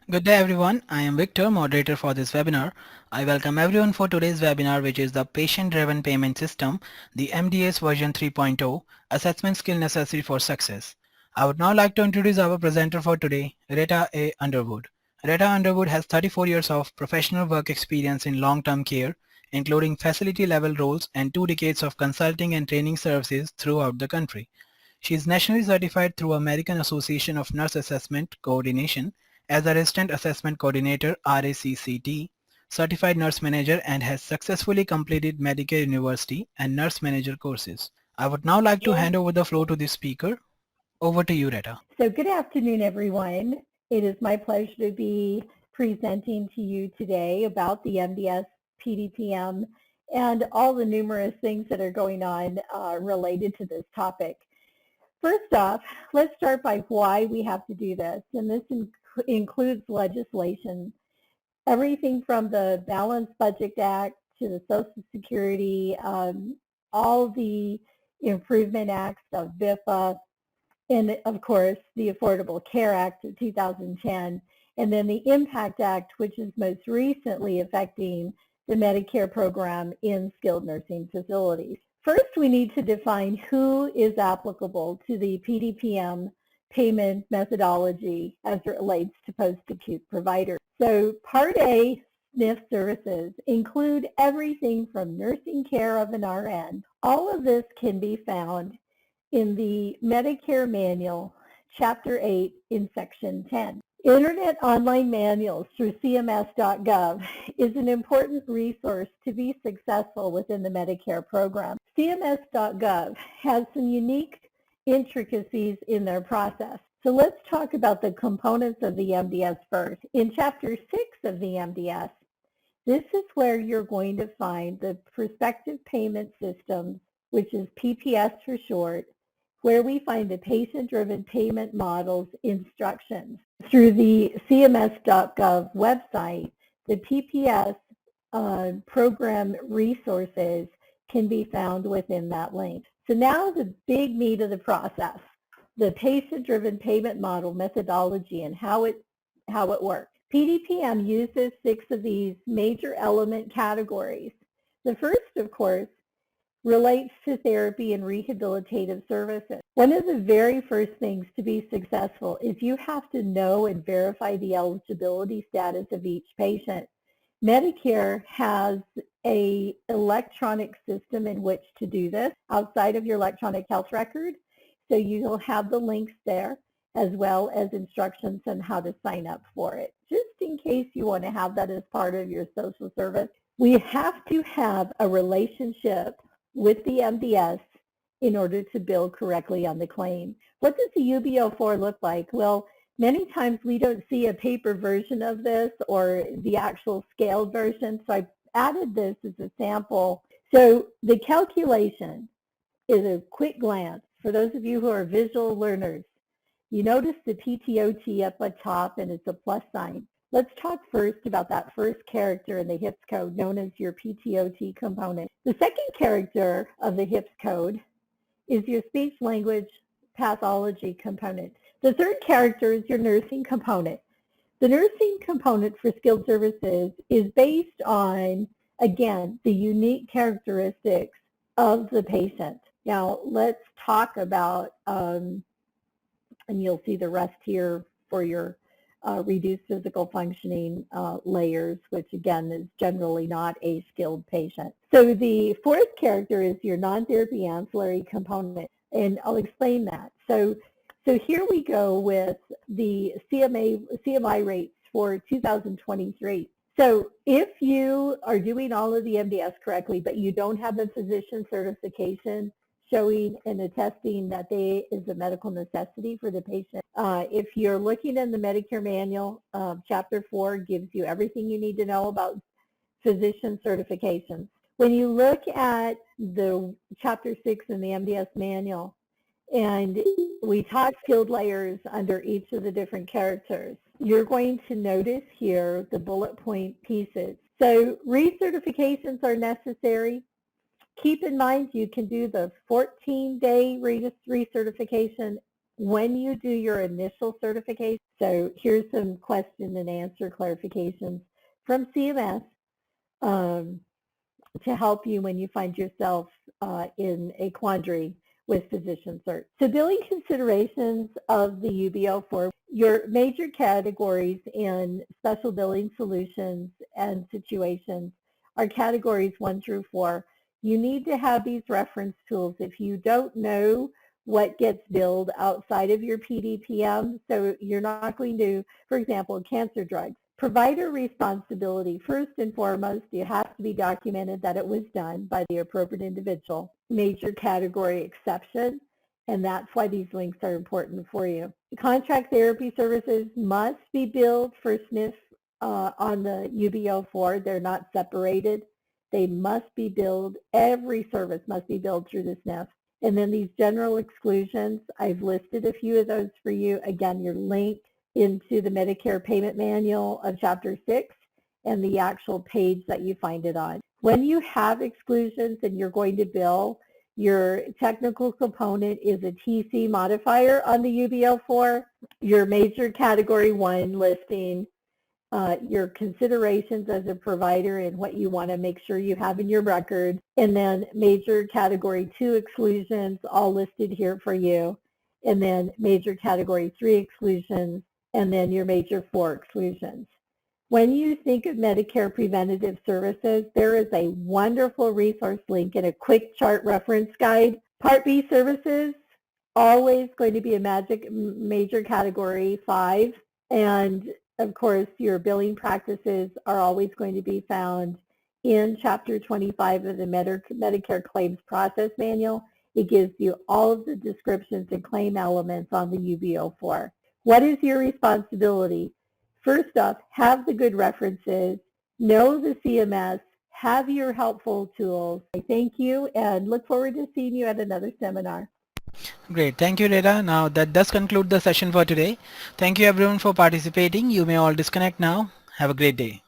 Good day everyone, I am Victor, moderator for this webinar. I welcome everyone for today's webinar, which is the Patient-Driven Payment System, the MDS version 3.0, Assessment Skill Necessary for Success. I would now like to introduce our presenter for today, Rita A. Underwood. Rita Underwood has 34 years of professional work experience in long-term care, including facility-level roles and 2 decades of consulting and training services throughout the country. She is nationally certified through American Association of Nurse Assessment Coordination as a Resident Assessment Coordinator RACCT, Certified Nurse Manager, and has successfully completed Medicare University and Nurse Manager courses. I would now like to Yeah. hand over the floor to the speaker. Over to you, Retta. So good afternoon, everyone. It is my pleasure to be presenting to you today about the MDS PDPM and all the numerous things that are going on related to this topic. First off, let's start by why we have to do this, and this includes legislation. Everything from the Balanced Budget Act to the Social Security, all the Improvement Acts of BIPA, and of course the Affordable Care Act of 2010, and then the Impact Act, which is most recently affecting the Medicare program in skilled nursing facilities. First, we need to define who is applicable to the PDPM payment methodology as it relates to post-acute providers. So Part A SNF services include everything from nursing care of an RN. All of this can be found in the Medicare Manual, Chapter 8 in Section 10. Internet online manuals through cms.gov is an important resource to be successful within the Medicare program. cms.gov has some unique intricacies in their process. So let's talk about the components of the MDS first. In Chapter 6 of the MDS, this is where you're going to find the prospective payment systems, which is PPS for short, where we find the patient-driven payment models instructions. Through the cms.gov website, the PPS program resources can be found within that link. So now the big meat of the process, the patient-driven payment model methodology and how it works. PDPM uses 6 of these major element categories. The first, of course, relates to therapy and rehabilitative services. One of the very first things to be successful is you have to know and verify the eligibility status of each patient. Medicare has an electronic system in which to do this outside of your electronic health record. So you'll have the links there as well as instructions on how to sign up for it. Just in case you want to have that as part of your social service, we have to have a relationship with the MDS in order to bill correctly on the claim. What does the UB04 look like? Well, many times we don't see a paper version of this or the actual scaled version, so I added this as a sample. So the calculation is a quick glance. For those of you who are visual learners, you notice the PTOT up at top and it's a plus sign. Let's talk first about that first character in the HIPS code known as your PTOT component. The second character of the HIPS code is your speech language pathology component. The third character is your nursing component. The nursing component for skilled services is based on, again, the unique characteristics of the patient. Now, let's talk about, and you'll see the rest here for your reduced physical functioning layers, which again is generally not a skilled patient. So the fourth character is your non-therapy ancillary component, and I'll explain that. So here we go with the CMI rates for 2023. So if you are doing all of the MDS correctly, but you don't have a physician certification showing and attesting that there is a medical necessity for the patient. If you're looking in the Medicare Manual, Chapter 4 gives you everything you need to know about physician certifications. When you look at the Chapter 6 in the MDS Manual, and we talk skilled layers under each of the different characters, you're going to notice here the bullet point pieces. So recertifications are necessary. Keep in mind you can do the 14-day recertification When you do your initial certification, so here's some question and answer clarifications from CMS um, to help you when you find yourself in a quandary with physician search. So billing considerations of the UBO4, your major categories in special billing solutions and situations are categories 1 through 4. You need to have these reference tools if you don't know what gets billed outside of your PDPM. So you're not going to, for example, cancer drugs. Provider responsibility. First and foremost, you have to be documented that it was done by the appropriate individual. Major category exception, and that's why these links are important for you. Contract therapy services must be billed for SNF on the UBO4. They're not separated. They must be billed. Every service must be billed through the SNF. And then these general exclusions, I've listed a few of those for you. Again, you're linked into the Medicare payment manual of Chapter 6 and the actual page that you find it on. When you have exclusions and you're going to bill, your technical component is a TC modifier on the UBO4, your major category 1 listing, your considerations as a provider and what you want to make sure you have in your record, and then major category 2 exclusions all listed here for you, and then major category 3 exclusions, and then your major 4 exclusions. When you think of Medicare preventative services, there is a wonderful resource link and a quick chart reference guide. Part B services, always going to be a major category 5, and of course your billing practices are always going to be found in Chapter 25 of the Medicare Claims Process Manual. It gives you all of the descriptions and claim elements on the UBO4. What is your responsibility? First off, have the good references, know the CMS, have your helpful tools. I thank you and look forward to seeing you at another seminar. Great. Thank you, Rita. Now that does conclude the session for today. Thank you everyone for participating. You may all disconnect now. Have a great day.